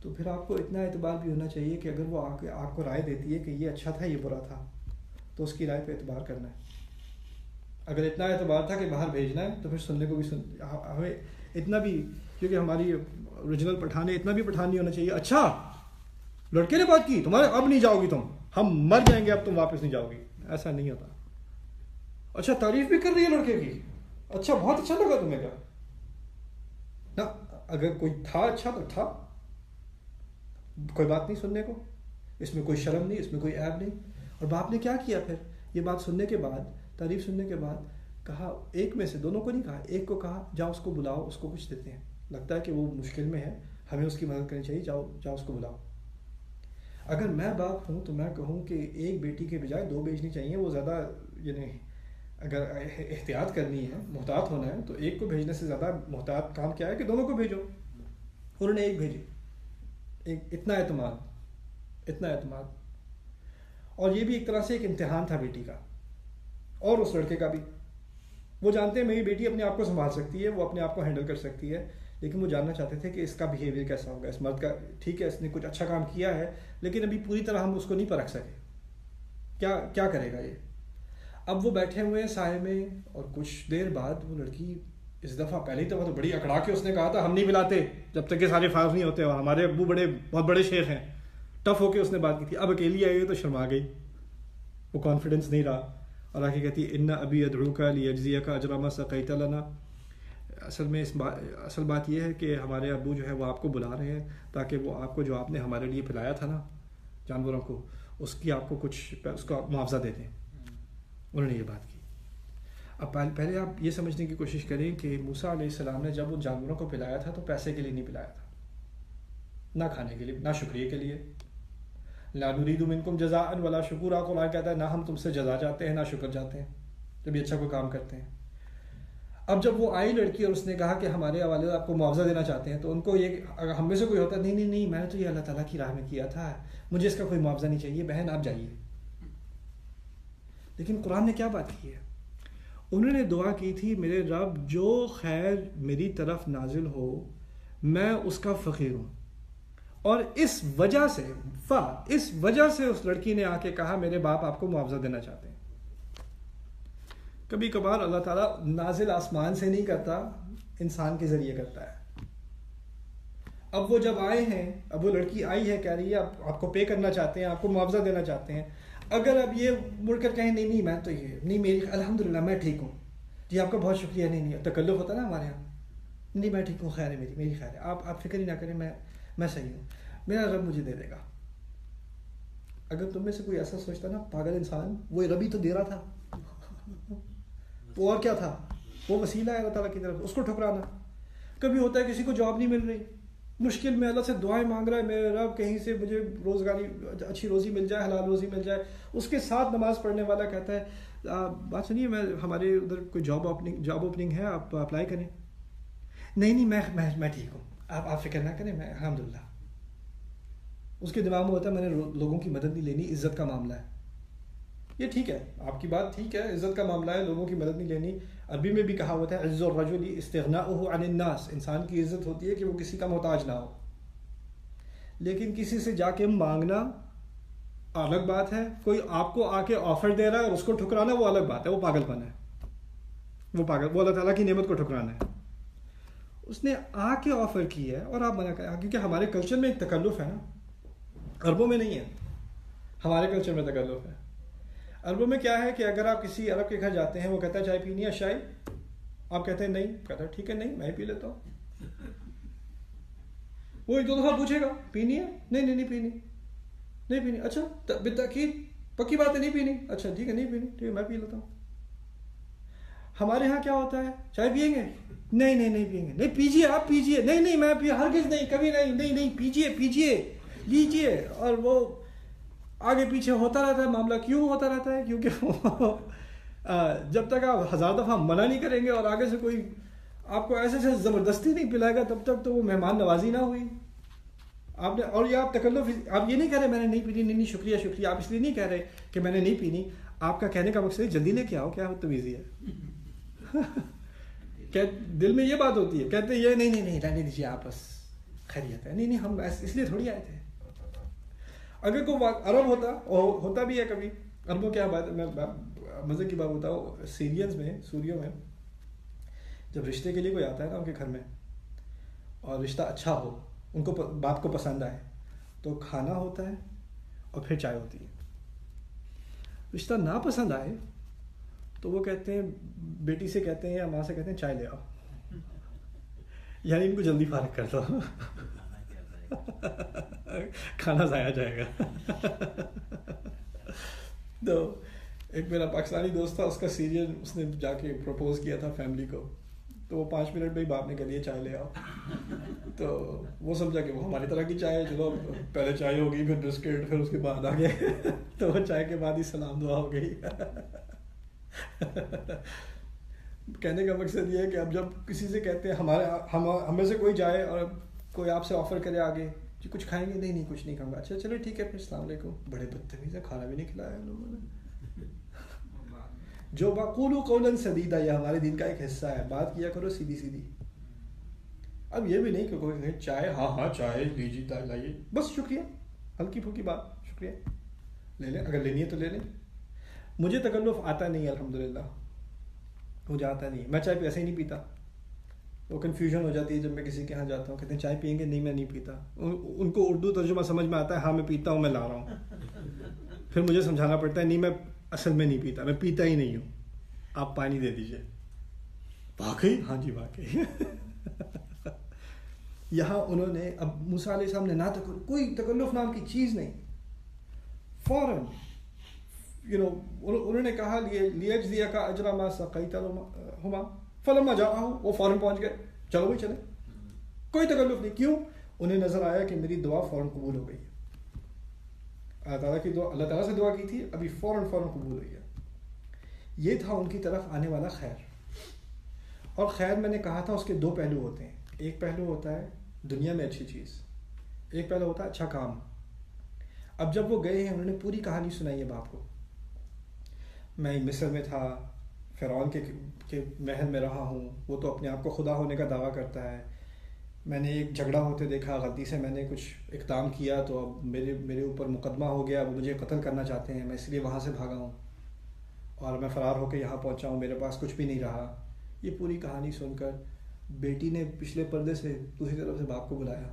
تو پھر آپ کو اتنا اعتبار بھی ہونا چاہیے کہ اگر وہ آپ کو رائے دیتی ہے کہ یہ اچھا تھا یہ برا تھا، تو اس کی رائے پہ اعتبار کرنا ہے. اگر اتنا اعتبار تھا کہ باہر بھیجنا ہے تو پھر سننے کو بھی ہمیں اتنا بھی، کیونکہ ہماری اوریجنل پٹھان ہے، اتنا بھی پٹھان نہیں ہونا چاہیے اچھا لڑکے نے بات کی تمہارے اب نہیں جاؤ گی تم، ہم مر جائیں گے اب تم واپس نہیں جاؤ گی. ایسا نہیں ہوتا. اچھا تعریف بھی کر رہی ہے لڑکے کی، اچھا بہت اچھا لگا تمہیں کیا نا. اگر کوئی تھا اچھا تو تھا، کوئی بات نہیں سننے کو، اس میں کوئی شرم نہیں، اس میں کوئی عیب نہیں. اور باپ نے کیا کیا پھر یہ بات سننے کے بعد، تعریف سننے کے بعد کہا، ایک میں سے، دونوں کو نہیں کہا، ایک کو کہا جاؤ اس کو بلاؤ، اس کو کچھ دیتے ہیں، لگتا ہے کہ وہ مشکل میں ہے، ہمیں اس کی مدد کرنی چاہیے، جاؤ اس کو بلاؤ. اگر میں باپ ہوں تو میں کہوں کہ ایک بیٹی کے بجائے 2 بھیجنی چاہیے. وہ زیادہ یعنی اگر احتیاط کرنی ہے، محتاط ہونا ہے، تو ایک کو بھیجنے سے زیادہ محتاط کام کیا ہے کہ دونوں کو بھیجو. انہوں نے ایک بھیجی. اتنا اعتماد. اور یہ بھی ایک طرح سے ایک امتحان تھا بیٹی کا اور اس لڑکے کا بھی. وہ جانتے ہیں میری بیٹی اپنے آپ کو سنبھال سکتی ہے، وہ اپنے آپ کو ہینڈل کر سکتی ہے، لیکن وہ جاننا چاہتے تھے کہ اس کا بیہیویئر کیسا ہوگا، اس مرد کا. ٹھیک ہے اس نے کچھ اچھا کام کیا ہے، لیکن ابھی پوری طرح ہم اس کو نہیں پرکھ سکے، کیا کرے گا یہ. اب وہ بیٹھے ہوئے ہیں سائے میں، اور کچھ دیر بعد وہ لڑکی اس دفعہ، پہلی دفعہ تو بڑی اکڑا کے اس نے کہا تھا ہم نہیں ملاتے جب تک کہ سارے فارغ نہیں ہوتے، اور ہمارے ابو بہت بڑے شیخ ہیں. ٹف ہو کے اس نے بات کی تھی. اب اکیلی آئی تو شرما گئی، وہ کانفیڈنس نہیں رہا، اور آ کے کہتی ان ابی ادعوک لیجزیک اجر ما سقیت لنا. اصل بات یہ ہے کہ ہمارے ابو جو ہے وہ آپ کو بلا رہے ہیں تاکہ وہ آپ کو جو آپ نے ہمارے لیے پلایا تھا نا جانوروں کو، اس کی آپ کو کچھ اس کا معاوضہ دے دیں. انہوں نے یہ بات کی. اب پہلے آپ یہ سمجھنے کی کوشش کریں کہ موسیٰ علیہ السلام نے جب ان جانوروں کو پلایا تھا تو پیسے کے لیے نہیں پلایا تھا، نہ کھانے کے لیے، نہ شکریہ کے لیے. لا نريد منکم جزاء ولا شکورا. قرآن کہتا ہے نہ ہم تم سے جزا چاہتے ہیں نہ شکر چاہتے ہیں جب یہ اچھا کوئی کام کرتے ہیں. اب جب وہ آئی لڑکی اور اس نے کہا کہ ہمارے والد آپ کو معاوضہ دینا چاہتے ہیں، تو ان کو یہ، اگر ہم میں سے کوئی ہوتا نہیں میں نے تو یہ اللہ تعالیٰ کی راہ میں کیا تھا، مجھے اس کا کوئی معاوضہ نہیں چاہیے، بہن آپ جائیے. لیکن قرآن نے کیا بات کی ہے؟ انہوں نے دعا کی تھی میرے رب جو خیر میری طرف نازل ہو میں اس کا فقیر ہوں. اور اس وجہ سے اس لڑکی نے آ کے کہا میرے باپ آپ کو معاوضہ دینا چاہتے ہیں. کبھی کبھار اللہ تعالیٰ نازل آسمان سے نہیں کرتا، انسان کے ذریعے کرتا ہے. اب وہ جب آئے ہیں، اب وہ لڑکی آئی ہے، کہہ رہی ہے آپ کو پے کرنا چاہتے ہیں، آپ کو معاوضہ دینا چاہتے ہیں. اگر اب یہ مڑ کر کہیں نہیں میں تو یہ نہیں، میری الحمدللہ میں ٹھیک ہوں، جی آپ کا بہت شکریہ، نہیں تکلف ہوتا نا ہمارے یہاں، نہیں میں ٹھیک ہوں، خیر ہے میری خیر ہے، آپ فکر ہی نہ کریں، میں صحیح ہوں، میرا رب مجھے دے دے گا. اگر تم میں سے کوئی ایسا سوچتا نا پاگل انسان، وہ رب ہی تو دے رہا تھا، تو اور کیا تھا، وہ وسیلہ ہے اللہ تعالیٰ کی طرف، اس کو ٹھکرانا. کبھی ہوتا ہے کسی کو جاب نہیں مل رہی، مشکل میں اللہ سے دعائیں مانگ رہا ہے میرے رب کہیں سے مجھے روزگاری، اچھی روزی مل جائے، حلال روزی مل جائے. اس کے ساتھ نماز پڑھنے والا کہتا ہے بات سنیے میں ہمارے ادھر کوئی جاب اوپننگ ہے، آپ اپلائی کریں. نہیں میں ٹھیک ہوں، آپ فکر نہ کریں، میں الحمدللہ. اس کے دماغ میں ہوتا ہے میں نے لوگوں کی مدد نہیں لینی، عزت کا معاملہ ہے. یہ ٹھیک ہے، آپ کی بات ٹھیک ہے، عزت کا معاملہ ہے، لوگوں کی مدد نہیں لینی. عربی میں بھی کہا ہوتا ہے عز الرجل استغناؤہ عن الناس، انسان کی عزت ہوتی ہے کہ وہ کسی کا محتاج نہ ہو. لیکن کسی سے جا کے مانگنا الگ بات ہے، کوئی آپ کو آ کے آفر دے رہا ہے اور اس کو ٹھکرانا وہ الگ بات ہے، وہ پاگل پن ہے، وہ اللہ تعالیٰ کی نعمت کو ٹھکرانا ہے. اس نے آ کے آفر کی ہے اور آپ منع کریں، کیونکہ ہمارے کلچر میں ایک تکلف ہے نا، عربوں میں نہیں ہے، ہمارے کلچر میں تکلف ہے. عربوں میں کیا ہے کہ اگر آپ کسی عرب کے گھر جاتے ہیں، وہ کہتا ہے چائے پینی ہے شائے، آپ کہتے ہیں نہیں، کہتا ہے ٹھیک ہے نہیں میں ہی پی لیتا ہوں. وہ ایک دو دفعہ پوچھے گا پینی ہے، نہیں پینی، نہیں پینی، اچھا بالتاکید پکی بات ہے نہیں پینی، اچھا ٹھیک ہے نہیں پینی، ٹھیک ہے میں پی لیتا ہوں. ہمارے ہاں کیا ہوتا ہے، چائے پئیں گے، نہیں پئیں گے، نہیں پیجیے آپ پیجیے، نہیں میں ہرگز نہیں، کبھی نہیں پیجیے لیجیے. اور وہ آگے پیچھے ہوتا رہتا ہے معاملہ. کیوں ہوتا رہتا ہے؟ کیونکہ جب تک آپ 1000 دفعہ منع نہیں کریں گے اور آگے سے کوئی آپ کو ایسے زبردستی نہیں پلائے گا، تب تک تو وہ مہمان نوازی نہ ہوئی آپ نے. اور یہ آپ تکلف، آپ یہ نہیں کہہ رہے میں نے نہیں پینی، نہیں شکریہ، آپ اس لیے نہیں کہہ رہے کہ میں نے نہیں پینی. آپ کا کہنے کا مقصد ہے جلدی لے کے آؤ، کیا تمیزی ہے. دل میں یہ بات ہوتی ہے، کہتے یہ نہیں رہنے دیجیے آپ، بس خیریت ہے، نہیں ہم اس لیے تھوڑی آئے تھے. اگر کوئی عرب ہوتا بھی ہے کبھی، عربوں کیا بات ہے، میں مزے کی بات بتاؤں، سوریوں میں جب رشتے کے لیے کوئی آتا ہے نا ان کے گھر میں اور رشتہ اچھا ہو، ان کو بات کو پسند آئے، تو کھانا ہوتا ہے اور پھر چائے ہوتی ہے. رشتہ نہ پسند آئے تو وہ کہتے ہیں، بیٹی سے کہتے ہیں یا ماں سے کہتے ہیں چائے لے آؤ، یعنی ان کو جلدی فارغ کر دو، کھانا ضائع جائے گا. تو ایک میرا پاکستانی دوست تھا، اس کا سیریل اس نے جا کے پروپوز کیا تھا فیملی کو، تو وہ 5 منٹ میں ہی باپ نے کہہ دیا چائے لے آؤ. تو وہ سمجھا کہ وہ ہماری طرح کی چائے ہے، چلو پہلے چائے ہوگی پھر بسکٹ، پھر اس کے بعد آگے. تو وہ چائے کے بعد ہی سلام دعا ہو گئی. کہنے کا مقصد یہ ہے کہ اب جب کسی سے کہتے ہیں ہمیں سے کوئی جائے اور کوئی آپ سے آفر کرے آگے جی کچھ کھائیں گے، نہیں کچھ نہیں کھاؤں گا، اچھا چلو ٹھیک ہے پھر السلام علیکم. بڑے بدتمیز ہے، کھانا بھی نہیں کھلایا ان لوگوں نے. جو قولوا قولا سدیدا، یہ ہمارے دین کا ایک حصہ ہے، بات کیا کرو سیدھی. اب یہ بھی نہیں کہ کوئی چائے، ہاں چائے لیجیے لائیے، بس شکریہ، ہلکی پھلکی بات، شکریہ لے لیں، اگر لینی ہے تو لے لیں. مجھے تکلف آتا نہیں ہے الحمدللہ، مجھے آتا نہیں، میں چائے ایسے ہی نہیں پیتا. وہ کنفیوژن ہو جاتی ہے جب میں کسی کے یہاں جاتا ہوں، کہتے ہیں چائے پئیں گے، نہیں میں نہیں پیتا. ان کو اردو ترجمہ سمجھ میں آتا ہے، ہاں میں پیتا ہوں، میں لا رہا ہوں. پھر مجھے سمجھانا پڑتا ہے نہیں میں اصل میں نہیں پیتا، میں پیتا ہی نہیں ہوں، آپ پانی دے دیجئے. واقعی؟ ہاں جی واقعی. یہاں انہوں نے اب موسیٰ علیہ السلام نے نہ کوئی تکلف نام کی چیز نہیں، فوراً انہوں نے کہا لیجزیک اجر ما سقیت لهما فلما جاءه، وہ فوراً پہنچ گئے، چلو بھائی چلیں، کوئی تکلف نہیں. کیوں؟ انہیں نظر آیا کہ میری دعا فوراً قبول ہو گئی ہے. اللہ تعالیٰ سے دعا کی تھی، ابھی فوراً قبول ہوئی ہے. یہ تھا ان کی طرف آنے والا خیر. اور خیر میں نے کہا تھا اس کے 2 پہلو ہوتے ہیں. ایک پہلو ہوتا ہے دنیا میں اچھی چیز، ایک پہلو ہوتا ہے اچھا کام. اب جب وہ گئے ہیں، انہوں نے پوری کہانی سنائی ہے باپ کو. میں مصر میں تھا، فرعون کے محل میں رہا ہوں، وہ تو اپنے آپ کو خدا ہونے کا دعویٰ کرتا ہے. میں نے ایک جھگڑا ہوتے دیکھا، غلطی سے میں نے کچھ اقدام کیا تو اب میرے اوپر مقدمہ ہو گیا، وہ مجھے قتل کرنا چاہتے ہیں، میں اس لیے وہاں سے بھاگا ہوں اور میں فرار ہو کے یہاں پہنچا ہوں، میرے پاس کچھ بھی نہیں رہا. یہ پوری کہانی سن کر بیٹی نے پچھلے پردے سے دوسری طرف سے باپ کو بلایا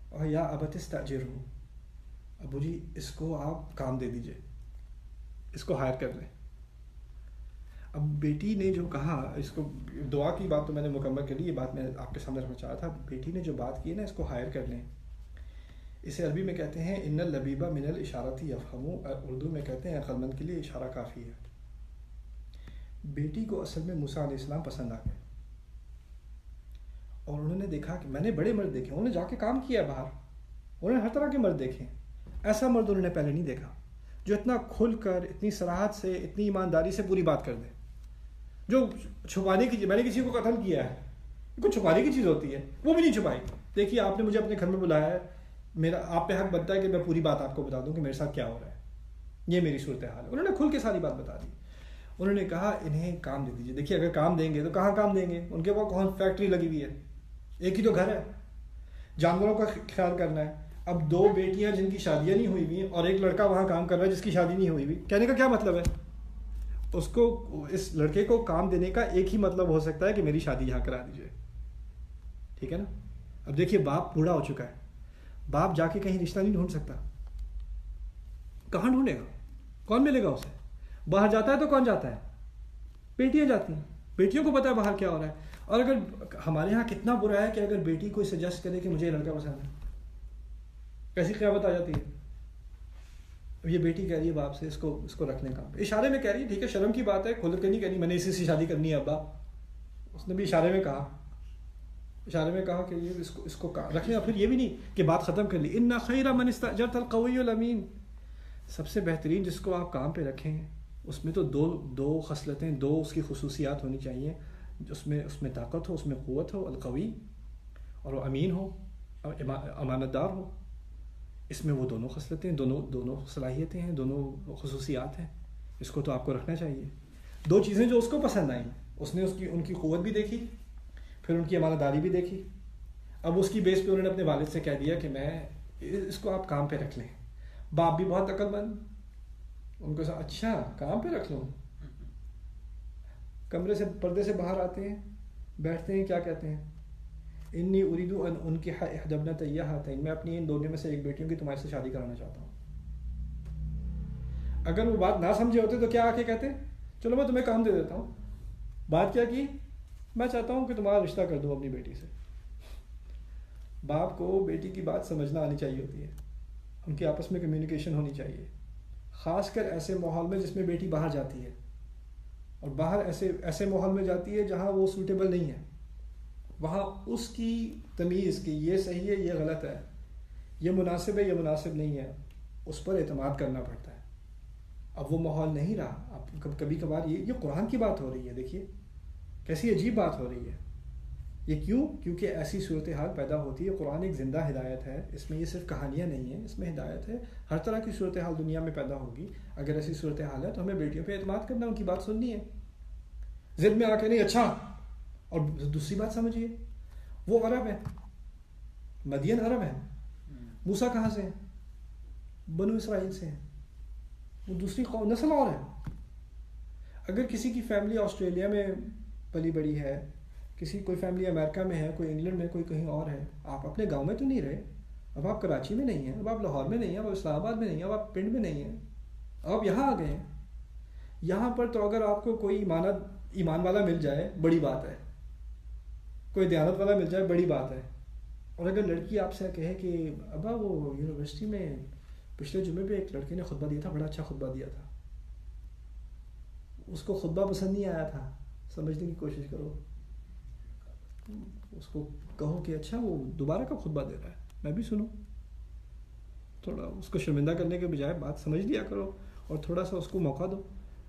اور یا ابت استاجرہ، ابو جی اس کو آپ کام دے دیجئے، اس کو ہائر کر لیں. اب بیٹی نے جو کہا، اس کو دعا کی بات تو میں نے مکمل کر لی، یہ بات میں آپ کے سامنے رکھنا چاہ رہا تھا. بیٹی نے جو بات کی نا، اس کو ہائر کر لیں، اسے عربی میں کہتے ہیں ان اللبیب من الاشارۃ یفہم، اردو میں کہتے ہیں عقل مند کے لیے اشارہ کافی ہے. بیٹی کو اصل میں موسیٰ علیہ السلام پسند آ گئے اور انہوں نے دیکھا کہ میں نے بڑے مرد دیکھے، انہوں نے جا کے کام کیا باہر، انہوں نے ہر طرح کے مرد دیکھے، ایسا مرد انہوں نے پہلے نہیں دیکھا جو اتنا کھل کر، اتنی صراحت سے، اتنی ایمانداری سے پوری بات کر دے. جو چھپانے کی، میں نے کسی کو قتل کیا ہے، کچھ چھپانے کی چیز ہوتی ہے، وہ بھی نہیں چھپائی. دیکھیے آپ نے مجھے اپنے گھر میں بلایا ہے، آپ پہ حق بنتا ہے کہ میں پوری بات آپ کو بتا دوں کہ میرے ساتھ کیا ہو رہا ہے. یہ میری صورتحال ہے. انہوں نے کھل کے ساری بات بتا دی. انہوں نے کہا انہیں کام دے دیجیے. دیکھیے اگر کام دیں گے تو کہاں کام دیں گے, ان کے پاس کون فیکٹری لگی ہوئی ہے, ایک ہی تو گھر ہے, جانوروں کا خیال کرنا ہے. اب 2 بیٹیاں جن کی شادیاں نہیں ہوئی ہوئی اور ایک لڑکا وہاں کام کر رہا ہے جس کی شادی نہیں ہوئی ہوئی, کہنے کا کیا مطلب ہے؟ اس کو, اس لڑکے کو کام دینے کا ایک ہی مطلب ہو سکتا ہے کہ میری شادی یہاں کرا دیجیے. ٹھیک ہے نا. اب دیکھیے باپ بوڑھا ہو چکا ہے, باپ جا کے کہیں رشتہ نہیں ڈھونڈ سکتا. کہاں ڈھونڈے گا؟ کون ملے گا اسے؟ باہر جاتا ہے تو کون جاتا ہے؟ بیٹیاں جاتی ہیں. بیٹیوں کو پتا ہے باہر کیا ہو رہا ہے. اور اگر ہمارے یہاں کتنا برا ہے کہ اگر بیٹی کوئی سجیسٹ کرے کہ مجھے یہ لڑکا پسند ہے, کیسی قیامت آ جاتی ہے. اب یہ بیٹی کہہ رہی ہے باپ سے اس کو رکھنے کا, اشارے میں کہہ رہی ہے, ٹھیک ہے شرم کی بات ہے, کھل کے نہیں کہہ رہی میں نے اسی سے شادی کرنی ہے ابا. اس نے بھی اشارے میں کہا کہ یہ اس کو رکھنے. اور پھر یہ بھی نہیں کہ بات ختم کر لی. ان خیر من استاجرت القوی الامین, سب سے بہترین جس کو آپ کام پہ رکھیں اس میں تو دو خصلتیں, 2 اس کی خصوصیات ہونی چاہیے. اس میں طاقت ہو, اس میں قوت ہو, القوی, اور وہ امین ہو, امانت دار ہو. اس میں وہ دونوں خصلتیں, دونوں صلاحیتیں ہیں, دونوں خصوصیات ہیں. اس کو تو آپ کو رکھنا چاہیے. 2 چیزیں جو اس کو پسند آئیں, اس نے ان کی قوت بھی دیکھی, پھر ان کی امانت داری بھی دیکھی. اب اس کی بیس پہ انہوں نے اپنے والد سے کہہ دیا کہ میں اس کو آپ کام پہ رکھ لیں. باپ بھی بہت عقل مند, ان کو اچھا کام پہ رکھ لوں. کمرے سے پردے سے باہر آتے ہیں, بیٹھتے ہیں, کیا کہتے ہیں, انی اريد ان انکح احدی ابنتی ہاتین, میں اپنی ان دونوں میں سے ایک بیٹیوں کی تمہارے سے شادی کرانا چاہتا ہوں. اگر وہ بات نہ سمجھے ہوتے تو کیا آ کے کہتے چلو میں تمہیں کام دے دیتا ہوں. بات کیا کی, میں چاہتا ہوں کہ تمہارا رشتہ کر دوں اپنی بیٹی سے. باپ کو بیٹی کی بات سمجھنا آنی چاہیے ہوتی ہے, ان کی آپس میں کمیونیکیشن ہونی چاہیے, خاص کر ایسے ماحول میں جس میں بیٹی باہر جاتی ہے, اور باہر ایسے ماحول میں جاتی ہے جہاں وہ سوٹیبل نہیں ہے. وہاں اس کی تمیز کہ یہ صحیح ہے یہ غلط ہے, یہ مناسب ہے یہ مناسب نہیں ہے, اس پر اعتماد کرنا پڑتا ہے. اب وہ ماحول نہیں رہا. اب کبھی کبھار یہ قرآن کی بات ہو رہی ہے, دیکھیے کیسی عجیب بات ہو رہی ہے. یہ کیوں؟ کیونکہ ایسی صورتحال پیدا ہوتی ہے. قرآن ایک زندہ ہدایت ہے, اس میں یہ صرف کہانیاں نہیں ہیں, اس میں ہدایت ہے. ہر طرح کی صورتحال دنیا میں پیدا ہوگی. اگر ایسی صورتحال ہے تو ہمیں بیٹیوں پہ اعتماد کرنا, ان کی بات سننی ہے. ضد میں آ کے نہیں. اچھا, اور دوسری بات سمجھیے, وہ عرب ہے, مدین عرب ہے. موسیٰ کہاں سے ہیں؟ بنو اسرائیل سے ہیں. وہ دوسری نسل اور ہے. اگر کسی کی فیملی آسٹریلیا میں پلی بڑی ہے, کوئی فیملی امریکہ میں ہے, کوئی انگلینڈ میں, کوئی کہیں اور ہے, آپ اپنے گاؤں میں تو نہیں رہے. اب آپ کراچی میں نہیں ہیں, اب آپ لاہور میں نہیں ہیں, اب آپ اسلام آباد میں نہیں ہیں, اب آپ پنڈ میں نہیں ہیں, آپ یہاں آ گئے ہیں. یہاں پر تو اگر آپ کو کوئی ایمان والا مل جائے بڑی بات ہے, کوئی دیانت والا مل جائے بڑی بات ہے. اور اگر لڑکی آپ سے کہے کہ ابا وہ یونیورسٹی میں پچھلے جمعے پہ ایک لڑکے نے خطبہ دیا تھا, بڑا اچھا خطبہ دیا تھا, اس کو خطبہ پسند نہیں آیا تھا, سمجھنے کی کوشش کرو. اس کو کہو کہ اچھا وہ دوبارہ کب خطبہ دے رہا ہے, میں بھی سنوں. تھوڑا اس کو شرمندہ کرنے کے بجائے بات سمجھ لیا کرو, اور تھوڑا سا اس کو موقع دو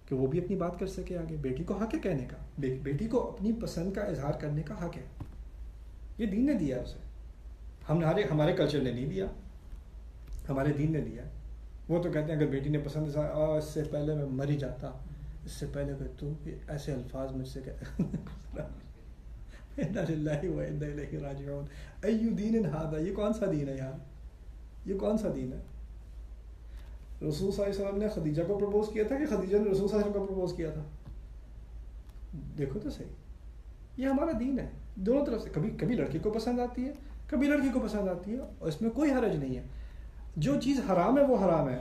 کہ وہ بھی اپنی بات کر سکے آگے. بیٹی کو حق ہے کہنے کا, بیٹی کو اپنی پسند کا اظہار کرنے کا حق ہے. یہ دین نے دیا اسے, ہمارے کلچر نے نہیں دیا, ہمارے دین نے دیا. وہ تو کہتے ہیں اگر بیٹی نے پسند اس سے پہلے میں مر ہی جاتا, اس سے پہلے کہ تو ایسے الفاظ مجھ سے انا للہ و انا الیہ راجعون. ای دین ھذا, یہ کون سا دین ہے یار, یہ کون سا دین ہے؟ رسول صلی اللہ علیہ وسلم نے خدیجہ کو پرپوز کیا تھا کہ خدیجہ نے رسول صلی اللہ علیہ وسلم کو پرپوز کیا تھا؟ دیکھو تو صحیح, یہ ہمارا دین ہے. دونوں طرف سے, کبھی لڑکی کو پسند آتی ہے, کبھی لڑکی کو پسند آتی ہے, اور اس میں کوئی حرج نہیں ہے. جو چیز حرام ہے وہ حرام ہے,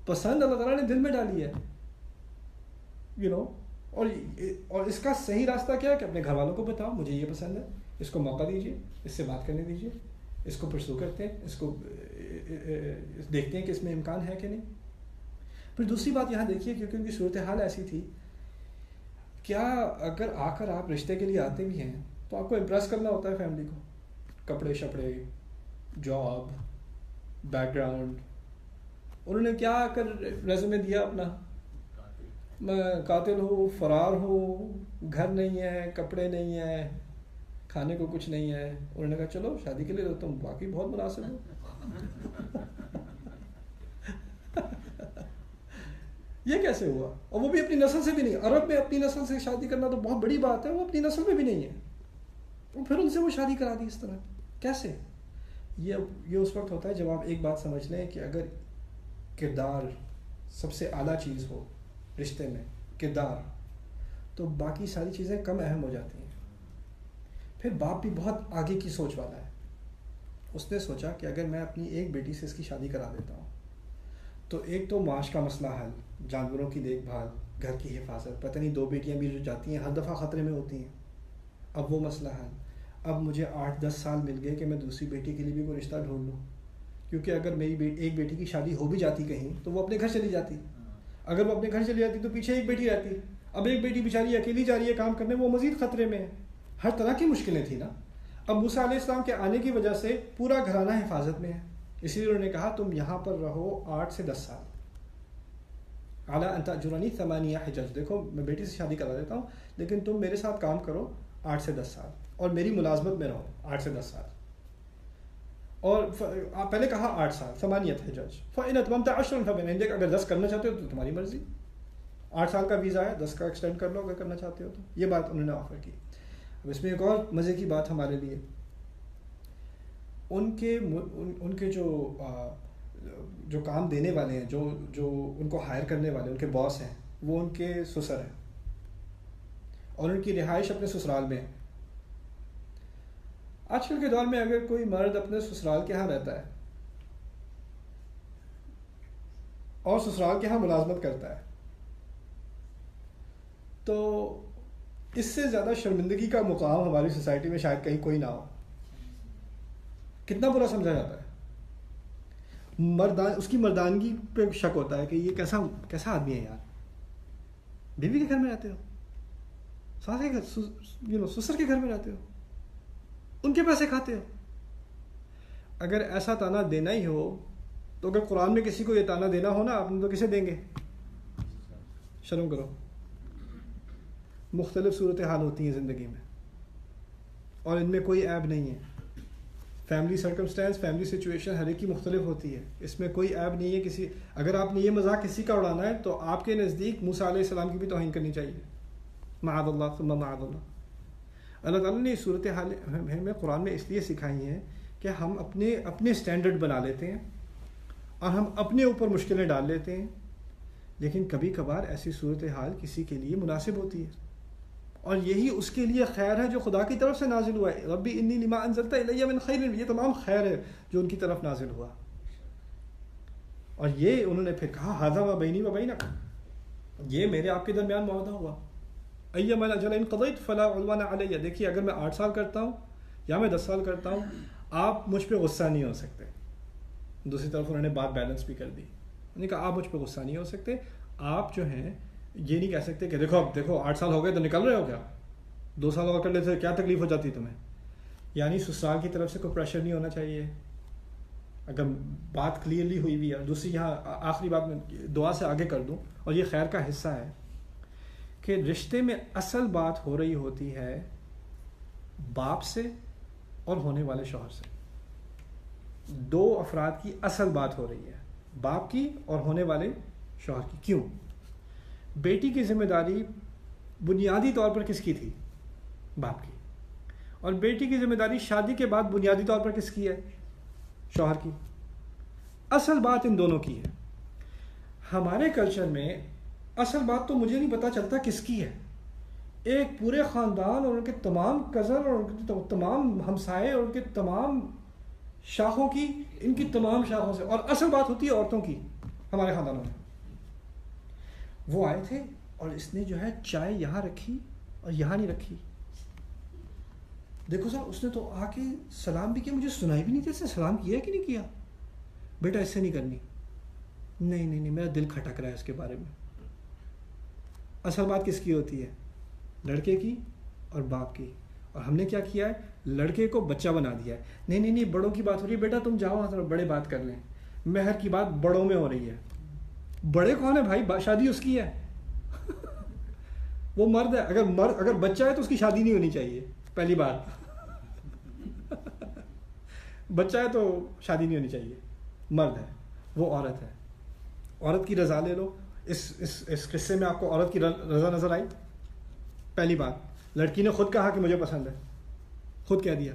پسند اللہ تعالیٰ نے دل میں ڈالی ہے, اور اس کا صحیح راستہ کیا ہے کہ اپنے گھر والوں کو بتاؤ مجھے یہ پسند ہے, اس کو موقع دیجیے, اس سے بات کرنے دیجیے, اس کو پرسو کرتے ہیں, اس کو دیکھتے ہیں کہ اس میں امکان ہے کہ نہیں. پھر دوسری بات یہاں دیکھیے, کیونکہ ان کی صورتحال ایسی تھی, کیا اگر آ کر آپ رشتے کے لیے آتے بھی ہیں تو آپ کو امپریس کرنا ہوتا ہے فیملی کو, کپڑے شپڑے, جاب, بیک گراؤنڈ. انہوں نے کیا کر ریزومے دیا اپنا, میں قاتل ہوں, فرار ہوں, گھر نہیں ہے, کپڑے نہیں ہے, کھانے کو کچھ نہیں ہے. انہوں نے کہا چلو شادی کے لیے تو تم واقعی بہت مناسب ہو. یہ کیسے ہوا؟ اور وہ بھی اپنی نسل سے بھی نہیں. عرب میں اپنی نسل سے شادی کرنا تو بہت بڑی بات ہے, وہ اپنی نسل میں بھی نہیں ہے, اور پھر ان سے وہ شادی کرا دی اس طرح. کیسے؟ یہ اس وقت ہوتا ہے جب آپ ایک بات سمجھ لیں کہ اگر کردار سب سے اعلیٰ چیز ہو رشتے میں, کردار, تو باقی ساری چیزیں کم اہم ہو جاتی ہیں. پھر باپ بھی بہت آگے کی سوچ والا ہے. اس نے سوچا کہ اگر میں اپنی ایک بیٹی سے اس کی شادی کرا دیتا ہوں تو ایک تو معاش کا مسئلہ حل, جانوروں کی دیکھ بھال, گھر کی حفاظت, پتہ نہیں 2 بیٹیاں بھی جو جاتی ہیں ہر دفعہ خطرے میں ہوتی ہیں, اب وہ مسئلہ حل. اب مجھے 8-10 سال مل گئے کہ میں دوسری بیٹی کے لیے بھی کوئی رشتہ ڈھونڈ لوں, کیونکہ اگر میری ایک بیٹی کی شادی ہو بھی جاتی کہیں تو وہ اپنے گھر چلی جاتی, اگر وہ اپنے گھر چلی جاتی تو پیچھے ایک بیٹی رہتی. اب ایک بیٹی بیچاری اکیلی جا رہی ہے کام کرنے, وہ مزید خطرے میں ہے. ہر طرح کی مشکلیں تھیں نا. اب موسیٰ علیہ السلام کے آنے کی وجہ سے پورا گھرانہ حفاظت میں ہے, اسی لیے انہوں نے کہا تم یہاں پر رہو 8 سے 10 سال. اعلیٰ ان تأجرنی 8 حجج, دیکھو میں بیٹی سے شادی کرا دیتا ہوں لیکن تم میرے ساتھ کام کرو 8 سے 10 سال, اور میری ملازمت میں رہو 8 سے 10 سال. اور پہلے کہا 8 سال, 8 حجج فإن أتممت 10 فمن عندك, اگر 10 کرنا چاہتے ہو تو تمہاری مرضی. 8 سال کا ویزا ہے, 10 کا ایکسٹینڈ کر لو اگر کرنا چاہتے ہو تو. یہ بات انہوں نے آفر کی. اب اس میں ایک اور مزے کی بات ہمارے لیے, ان کے جو کام دینے والے ہیں, جو ان کو ہائر کرنے والے, ان کے باس ہیں, وہ ان کے سسر ہیں, اور ان کی رہائش اپنے سسرال میں ہے. آج کل کے دور میں اگر کوئی مرد اپنے سسرال کے ہاں رہتا ہے اور سسرال کے ہاں ملازمت کرتا ہے تو اس سے زیادہ شرمندگی کا مقام ہماری سوسائٹی میں شاید کہیں کوئی نہ ہو. کتنا برا سمجھا جاتا ہے. اس کی مردانگی پہ شک ہوتا ہے کہ یہ کیسا آدمی ہے یار, بیوی کے گھر میں رہتے ہو, سسر کے گھر میں رہتے ہو, ان کے پیسے کھاتے ہو. اگر ایسا تانا دینا ہی ہو تو اگر قرآن میں کسی کو یہ تانا دینا ہو نا, آپ تو کسے دیں گے؟ شرم کرو. مختلف صورتحال ہوتی ہیں زندگی میں اور ان میں کوئی عیب نہیں ہے. فیملی سرکمسٹینس, فیملی سچویشن ہر ایک کی مختلف ہوتی ہے, اس میں کوئی عیب نہیں ہے. اگر آپ نے یہ مذاق کسی کا اڑانا ہے تو آپ کے نزدیک موسیٰ علیہ السلام کی بھی توہین کرنی چاہیے. معاذ اللہ ثم معاذ اللہ. اللہ تعالیٰ نے صورتحال ہمیں قرآن میں اس لیے سکھائی ہیں کہ ہم اپنے اسٹینڈرڈ بنا لیتے ہیں اور ہم اپنے اوپر مشکلیں ڈال لیتے ہیں, لیکن کبھی کبھار ایسی صورتحال کسی کے لیے مناسب ہوتی ہے اور یہی اس کے لیے خیر ہے جو خدا کی طرف سے نازل ہوا ہے. ربی انی لما انزلت الی من خیر, یہ تمام خیر ہے جو ان کی طرف نازل ہوا. اور یہ انہوں نے پھر کہا ھذا ما بینی و بینک, یہ میرے آپ کے درمیان معاہدہ ہوا. ایما الاجل ان قضیت فلا عدوان علی, دیکھیے اگر میں 8 سال کرتا ہوں یا میں 10 سال کرتا ہوں, آپ مجھ پہ غصہ نہیں ہو سکتے. دوسری طرف انہوں نے بات بیلنس بھی کر دی, انہوں نے کہا آپ مجھ پہ غصہ نہیں ہو سکتے, آپ جو ہیں یہ نہیں کہہ سکتے کہ دیکھو 8 سال ہو گئے تو نکل رہے ہو کیا, 2 سال اور کر لیتے کیا تکلیف ہو جاتی تمہیں. یعنی سسرال کی طرف سے کوئی پریشر نہیں ہونا چاہیے اگر بات کلیئرلی ہوئی ہوئی ہے. دوسری یہاں آخری بات میں دعا سے آگے کر دوں, اور یہ خیر کا حصہ ہے کہ رشتے میں اصل بات ہو رہی ہوتی ہے باپ سے اور ہونے والے شوہر سے. 2 افراد کی اصل بات ہو رہی ہے, باپ کی اور ہونے والے شوہر کی. کیوں؟ بیٹی کی ذمہ داری بنیادی طور پر کس کی تھی؟ باپ کی. اور بیٹی کی ذمہ داری شادی کے بعد بنیادی طور پر کس کی ہے؟ شوہر کی. اصل بات ان دونوں کی ہے. ہمارے کلچر میں اصل بات تو مجھے نہیں پتہ چلتا کس کی ہے. ایک پورے خاندان اور ان کے تمام کزن اور ان کے تمام ہمسائے اور ان کے تمام شاخوں کی, ان کی تمام شاخوں سے, اور اصل بات ہوتی ہے عورتوں کی ہمارے خاندانوں میں. وہ آئے تھے اور اس نے جو ہے چائے یہاں رکھی اور یہاں نہیں رکھی. دیکھو سر, اس نے تو آ کے سلام بھی کیا, مجھے سنائی بھی نہیں تھی اس نے سلام کیا کہ نہیں کیا. بیٹا اس سے نہیں کرنی. نہیں میرا دل کھٹک رہا ہے اس کے بارے میں. اصل بات کس کی ہوتی ہے؟ لڑکے کی اور باپ کی. اور ہم نے کیا کیا ہے, لڑکے کو بچہ بنا دیا ہے. نہیں بڑوں کی بات ہو رہی ہے, بیٹا تم جاؤ وہاں بڑے بات کر لیں. مہر کی بات بڑوں میں ہو رہی ہے. بڑے کون ہے بھائی؟ شادی اس کی ہے. وہ مرد ہے. اگر بچہ ہے تو اس کی شادی نہیں ہونی چاہیے. پہلی بات, بچہ ہے تو شادی نہیں ہونی چاہیے. مرد ہے, وہ عورت ہے. عورت کی رضا لے لو. اس قصے میں آپ کو عورت کی رضا نظر آئی؟ پہلی بات، لڑکی نے خود کہا کہ مجھے پسند ہے، خود کہہ دیا،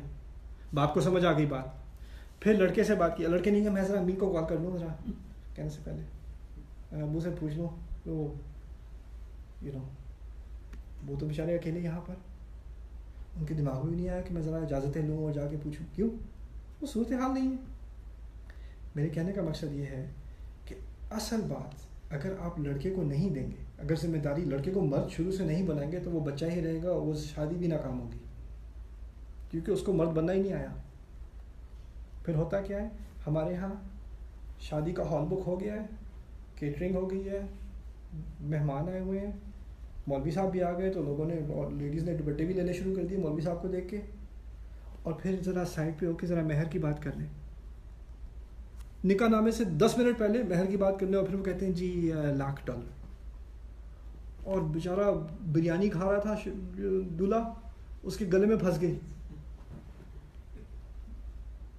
باپ کو سمجھ آ گئی بات. پھر لڑکے سے بات کی، لڑکے نے کہا میں ذرا امی کو کال کر لوں ذرا کہنے سے پہلے، ابو سے پوچھ لوں، وہ تو بیچارے اکیلے یہاں پر، ان کے دماغ میں بھی نہیں آیا کہ میں ذرا اجازتیں لوں اور جا کے پوچھوں. کیوں؟ وہ صورتحال نہیں ہے. میرے کہنے کا مقصد یہ ہے کہ اصل بات اگر آپ لڑکے کو نہیں دیں گے، اگر ذمہ داری لڑکے کو مرد شروع سے نہیں بنائیں گے تو وہ بچہ ہی رہے گا اور وہ شادی بھی ناکام ہوگی، کیونکہ اس کو مرد بننا ہی نہیں آیا. پھر ہوتا کیا ہے، ہمارے ہاں شادی کا ہال بک ہو گیا ہے، کیٹرنگ ہو گئی ہے، مہمان آئے ہوئے ہیں، مولوی صاحب بھی آ گئے تو لوگوں نے اور لیڈیز نے دوپٹے بھی لینے شروع کر دیے مولوی صاحب کو دیکھ کے، اور پھر ذرا سائڈ پہ ہو کے ذرا مہر کی بات کر لیں. نکاح نامے سے 10 منٹ پہلے مہر کی بات کرنے، اور پھر وہ کہتے ہیں جی $1,00,000، اور بیچارہ بریانی کھا رہا تھا دولہا، اس کے گلے میں پھنس گئی.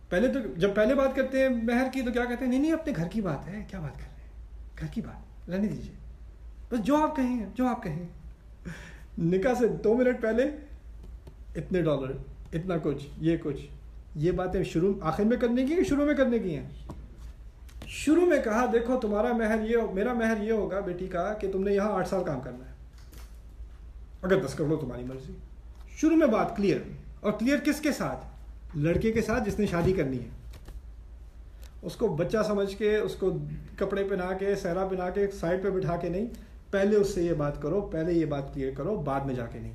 پہلے تو جب پہلے بات کرتے ہیں مہر کی تو کیا کہتے ہیں، نہیں اپنے گھر کی بات ہے، کیا بات کر رہے ہیں، گھر کی بات رہنے دیجیے، بس جو آپ کہیں جو آپ کہیں. نکاح سے 2 منٹ پہلے اتنے $، اتنا کچھ، یہ باتیں شروع آخر میں کرنے کی کہ شروع میں کرنے کی ہیں؟ شروع میں کہا دیکھو تمہارا مہر یہ، میرا مہر یہ ہوگا بیٹی کا کہ تم نے یہاں 8 سال کام کرنا ہے، اگر 10 کر لو تمہاری مرضی. شروع میں بات کلیئر، اور کلیئر کس کے ساتھ؟ لڑکے کے ساتھ جس نے شادی کرنی ہے. اس کو بچہ سمجھ کے، اس کو کپڑے پہنا کے، سہرا پہنا کے سائڈ پہ بٹھا کے نہیں، پہلے اس سے یہ بات کرو، پہلے یہ بات کلیئر کرو، بعد میں جا کے نہیں.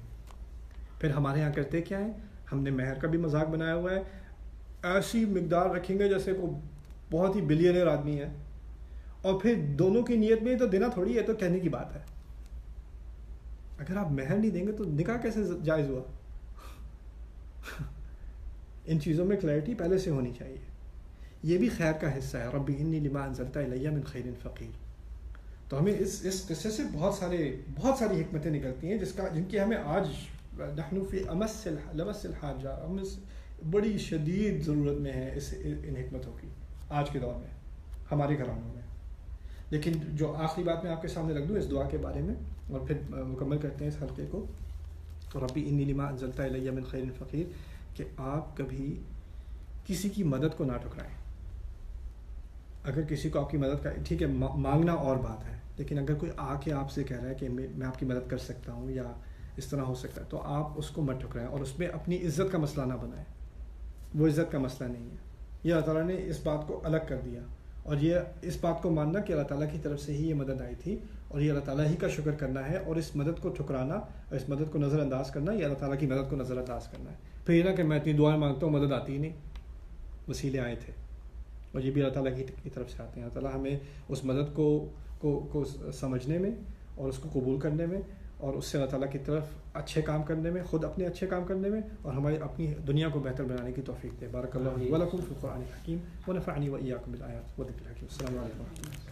پھر ہمارے یہاں کرتے کیا ہے، ہم نے مہر کا بھی مذاق بنایا ہوا ہے، ایسی مقدار رکھیں گے جیسے وہ بہت ہی بلینئر آدمی ہے، اور پھر دونوں کی نیت میں تو دینا تھوڑی ہے، تو کہنے کی بات ہے. اگر آپ مہر نہیں دیں گے تو نکاح کیسے جائز ہوا؟ ان چیزوں میں کلیئرٹی پہلے سے ہونی چاہیے. یہ بھی خیر کا حصہ ہے، رب انی لما انزلت الی من خیر فقیر. تو ہمیں اس قصے سے بہت ساری حکمتیں نکلتی ہیں جن کی ہمیں آج نحن فی لمس الحاجہ، ہم بڑی شدید ضرورت میں ہے ان حکمتوں کی آج کے دور میں ہمارے گھرانوں میں. لیکن جو آخری بات میں آپ کے سامنے رکھ دوں اس دعا کے بارے میں، اور پھر مکمل کرتے ہیں اس حلقے کو. ربی انی لما انزلت الی من خیر فقیر، کہ آپ کبھی کسی کی مدد کو نہ ٹھکرائیں. اگر کسی کو آپ کی مدد کا، ٹھیک ہے مانگنا اور بات ہے، لیکن اگر کوئی آ کے آپ سے کہہ رہا ہے کہ میں آپ کی مدد کر سکتا ہوں یا اس طرح ہو سکتا ہے، تو آپ اس کو مت ٹھکرائیں اور اس میں اپنی عزت کا مسئلہ نہ بنائیں. وہ عزت کا مسئلہ نہیں ہے. یہ اللہ تعالیٰ نے اس بات کو الگ کر دیا، اور یہ اس بات کو ماننا کہ اللہ تعالیٰ کی طرف سے ہی یہ مدد آئی تھی، اور یہ اللہ تعالیٰ ہی کا شکر کرنا ہے، اور اس مدد کو ٹھکرانا اور اس مدد کو نظر انداز کرنا یہ اللہ تعالیٰ کی مدد کو نظر انداز کرنا ہے. پھر یہ نہ کہ میں اتنی دعائیں مانگتا ہوں مدد آتی ہی نہیں. وسیلے آئے تھے اور یہ بھی اللہ تعالیٰ کی طرف سے آتے ہیں. اللہ تعالیٰ ہمیں اس مدد کو سمجھنے میں اور اس کو قبول کرنے میں، اور اس سے اللہ تعالیٰ کی طرف اچھے کام کرنے میں، خود اپنے اچھے کام کرنے میں، اور ہماری اپنی دنیا کو بہتر بنانے کی توفیق دے. بارک اللہ لی و لکم فی القرآن الحکیم ونفعنی و ایاکم بالآیات و ذکر الحکیم. السلام علیکم.